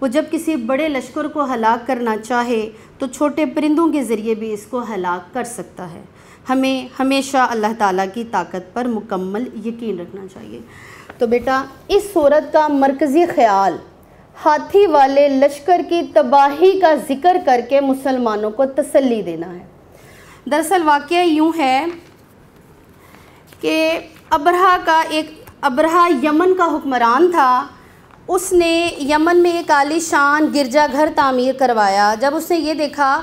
وہ جب کسی بڑے لشکر کو ہلاک کرنا چاہے تو چھوٹے پرندوں کے ذریعے بھی اس کو ہلاک کر سکتا ہے۔ ہمیں ہمیشہ اللہ تعالیٰ کی طاقت پر مکمل یقین رکھنا چاہیے۔ تو بیٹا اس سورت کا مرکزی خیال ہاتھی والے لشکر کی تباہی کا ذکر کر کے مسلمانوں کو تسلی دینا ہے۔ دراصل واقعہ یوں ہے کہ ابرہہ یمن کا حکمران تھا۔ اس نے یمن میں ایک عالی شان گرجا گھر تعمیر کروایا۔ جب اس نے یہ دیکھا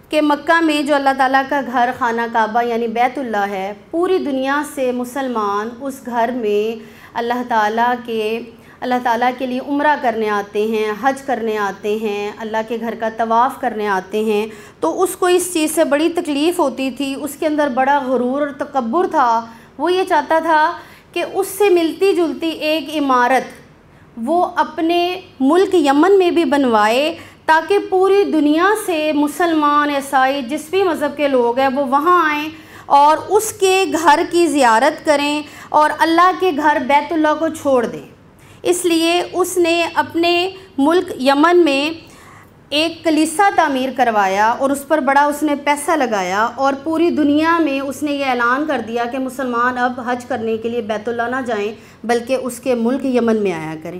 کہ مکہ میں جو اللہ تعالیٰ کا گھر خانہ کعبہ یعنی بیت اللہ ہے، پوری دنیا سے مسلمان اس گھر میں اللہ تعالیٰ کے لیے عمرہ کرنے آتے ہیں، حج کرنے آتے ہیں، اللہ کے گھر کا طواف کرنے آتے ہیں، تو اس کو اس چیز سے بڑی تکلیف ہوتی تھی۔ اس کے اندر بڑا غرور اور تکبر تھا۔ وہ یہ چاہتا تھا کہ اس سے ملتی جلتی ایک عمارت وہ اپنے ملک یمن میں بھی بنوائے تاکہ پوری دنیا سے مسلمان، عیسائی، جس بھی مذہب کے لوگ ہیں وہ وہاں آئیں اور اس کے گھر کی زیارت کریں اور اللہ کے گھر بیت اللہ کو چھوڑ دیں۔ اس لیے اس نے اپنے ملک یمن میں ایک کلیسا تعمیر کروایا اور اس پر بڑا اس نے پیسہ لگایا، اور پوری دنیا میں اس نے یہ اعلان کر دیا کہ مسلمان اب حج کرنے کے لیے بیت اللہ نہ جائیں بلکہ اس کے ملک یمن میں آیا کریں۔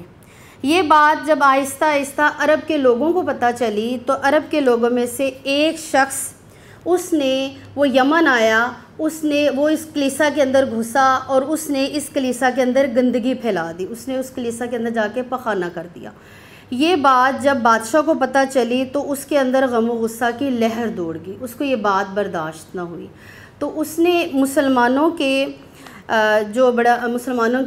یہ بات جب آہستہ آہستہ عرب کے لوگوں کو پتہ چلی تو عرب کے لوگوں میں سے ایک شخص وہ یمن آیا، وہ اس کلیسا کے اندر گھسا اور اس نے اس کلیسا کے اندر گندگی پھیلا دی۔ اس نے اس کلیسا کے اندر جا کے پخانہ کر دیا۔ یہ بات جب بادشاہ کو پتہ چلی تو اس کے اندر غم و غصہ کی لہر دوڑ گئی، اس کو یہ بات برداشت نہ ہوئی۔ تو اس نے مسلمانوں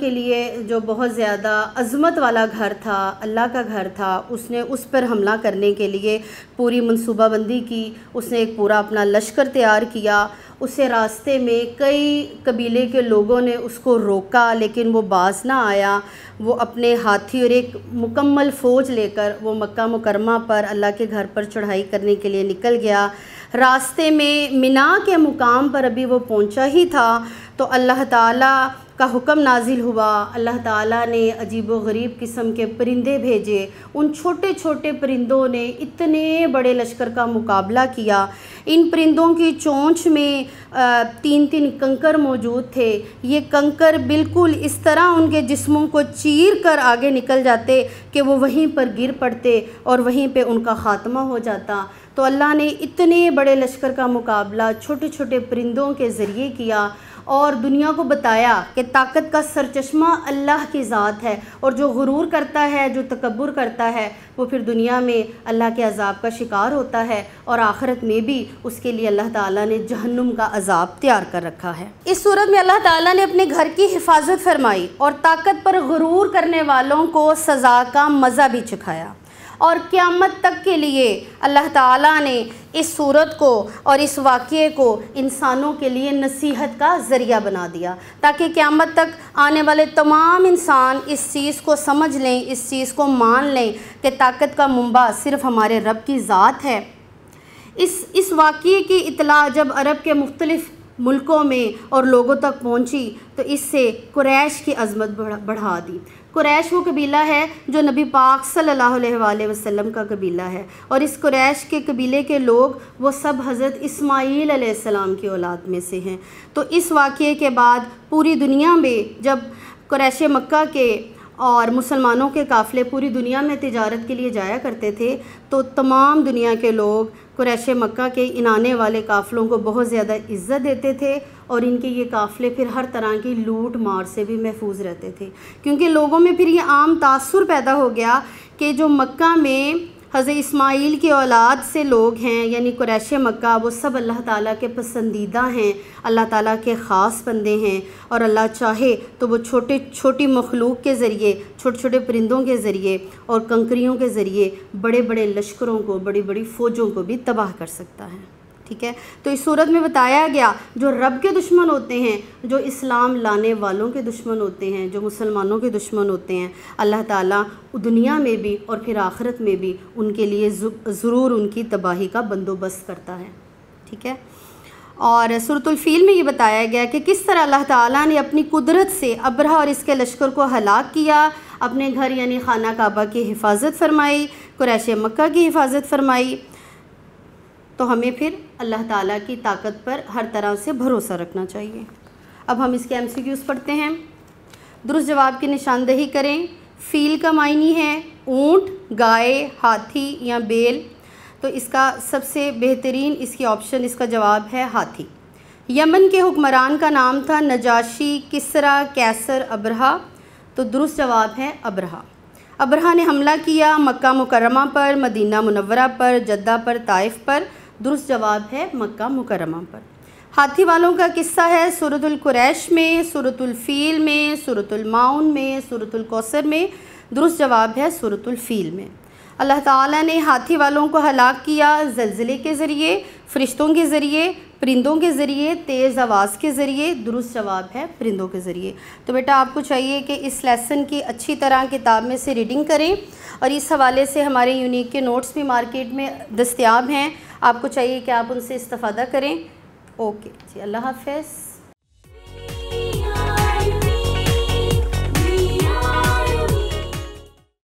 کے لیے جو بہت زیادہ عظمت والا گھر تھا، اللہ کا گھر تھا، اس نے اس پر حملہ کرنے کے لیے پوری منصوبہ بندی کی۔ اس نے ایک پورا اپنا لشکر تیار کیا۔ اسے راستے میں کئی قبیلے کے لوگوں نے اس کو روکا لیکن وہ باز نہ آیا۔ وہ اپنے ہاتھی اور ایک مکمل فوج لے کر وہ مکہ مکرمہ پر اللہ کے گھر پر چڑھائی کرنے کے لیے نکل گیا۔ راستے میں منا کے مقام پر ابھی وہ پہنچا ہی تھا تو اللہ تعالیٰ کا حکم نازل ہوا۔ اللہ تعالیٰ نے عجیب و غریب قسم کے پرندے بھیجے۔ ان چھوٹے چھوٹے پرندوں نے اتنے بڑے لشکر کا مقابلہ کیا۔ ان پرندوں کی چونچ میں 3 کنکر موجود تھے۔ یہ کنکر بالکل اس طرح ان کے جسموں کو چیر کر آگے نکل جاتے کہ وہ وہیں پر گر پڑتے اور وہیں پہ ان کا خاتمہ ہو جاتا۔ تو اللہ نے اتنے بڑے لشکر کا مقابلہ چھوٹے چھوٹے پرندوں کے ذریعے کیا اور دنیا کو بتایا کہ طاقت کا سرچشمہ اللہ کی ذات ہے، اور جو غرور کرتا ہے، جو تکبر کرتا ہے، وہ پھر دنیا میں اللہ کے عذاب کا شکار ہوتا ہے، اور آخرت میں بھی اس کے لیے اللہ تعالیٰ نے جہنم کا عذاب تیار کر رکھا ہے۔ اس صورت میں اللہ تعالیٰ نے اپنے گھر کی حفاظت فرمائی اور طاقت پر غرور کرنے والوں کو سزا کا مزہ بھی چکھایا، اور قیامت تک کے لیے اللہ تعالیٰ نے اس صورت کو اور اس واقعے کو انسانوں کے لیے نصیحت کا ذریعہ بنا دیا تاکہ قیامت تک آنے والے تمام انسان اس چیز کو سمجھ لیں، اس چیز کو مان لیں کہ طاقت کا منبع صرف ہمارے رب کی ذات ہے۔ اس واقعے کی اطلاع جب عرب کے مختلف ملکوں میں اور لوگوں تک پہنچی تو اس سے قریش کی عظمت بڑھا دی۔ قریش وہ قبیلہ ہے جو نبی پاک صلی اللہ علیہ وآلہ وسلم کا قبیلہ ہے، اور اس قریش کے قبیلے کے لوگ وہ سب حضرت اسماعیل علیہ السلام کی اولاد میں سے ہیں۔ تو اس واقعے کے بعد پوری دنیا میں جب قریش مکہ کے اور مسلمانوں کے قافلے پوری دنیا میں تجارت کے لیے جایا کرتے تھے تو تمام دنیا کے لوگ قریش مکہ کے ان آنے والے قافلوں کو بہت زیادہ عزت دیتے تھے، اور ان کے یہ قافلے پھر ہر طرح کی لوٹ مار سے بھی محفوظ رہتے تھے، کیونکہ لوگوں میں پھر یہ عام تاثر پیدا ہو گیا کہ جو مکہ میں حضرت اسماعیل کی اولاد سے لوگ ہیں یعنی قریش مکہ، وہ سب اللہ تعالیٰ کے پسندیدہ ہیں، اللہ تعالیٰ کے خاص بندے ہیں، اور اللہ چاہے تو وہ چھوٹی مخلوق کے ذریعے، چھوٹے چھوٹے پرندوں کے ذریعے اور کنکریوں کے ذریعے بڑے بڑے لشکروں کو، بڑی بڑی فوجوں کو بھی تباہ کر سکتا ہے۔ ٹھیک ہے، تو اس صورت میں بتایا گیا جو رب کے دشمن ہوتے ہیں، جو اسلام لانے والوں کے دشمن ہوتے ہیں، جو مسلمانوں کے دشمن ہوتے ہیں، اللہ تعالیٰ دنیا میں بھی اور پھر آخرت میں بھی ان کے لیے ضرور ان کی تباہی کا بندوبست کرتا ہے۔ ٹھیک ہے، اور سورۃ الفیل میں یہ بتایا گیا کہ کس طرح اللہ تعالیٰ نے اپنی قدرت سے ابرہہ اور اس کے لشکر کو ہلاک کیا، اپنے گھر یعنی خانہ کعبہ کی حفاظت فرمائی، قریش مکہ کی حفاظت فرمائی، تو ہمیں پھر اللہ تعالیٰ کی طاقت پر ہر طرح سے بھروسہ رکھنا چاہیے۔ اب ہم اس کے MCQs پڑھتے ہیں۔ درست جواب کی نشاندہی کریں۔ فیل کا معنی ہے اونٹ، گائے، ہاتھی یا بیل، تو اس کا سب سے بہترین اس کی آپشن، اس کا جواب ہے ہاتھی۔ یمن کے حکمران کا نام تھا نجاشی، کسریٰ، کیسر، ابرہہ، تو درست جواب ہے ابرہہ۔ ابرہہ نے حملہ کیا مکہ مکرمہ پر، مدینہ منورہ پر، جدہ پر، طائف پر، درست جواب ہے مکہ مکرمہ پر۔ ہاتھی والوں کا قصہ ہے سورۃ القریش میں، سورۃ الفیل میں، سورۃ الماؤن میں، سورۃ الکوثر میں، درست جواب ہے سورۃ الفیل میں۔ اللہ تعالیٰ نے ہاتھی والوں کو ہلاک کیا زلزلے کے ذریعے، فرشتوں کے ذریعے، پرندوں کے ذریعے، تیز آواز کے ذریعے، درست جواب ہے پرندوں کے ذریعے۔ تو بیٹا آپ کو چاہیے کہ اس لیسن کی اچھی طرح کتاب میں سے ریڈنگ کریں، اور اس حوالے سے ہمارے یونیک کے نوٹس بھی مارکیٹ میں دستیاب ہیں، آپ کو چاہیے کہ آپ ان سے استفادہ کریں۔ اوکے جی، اللہ حافظ۔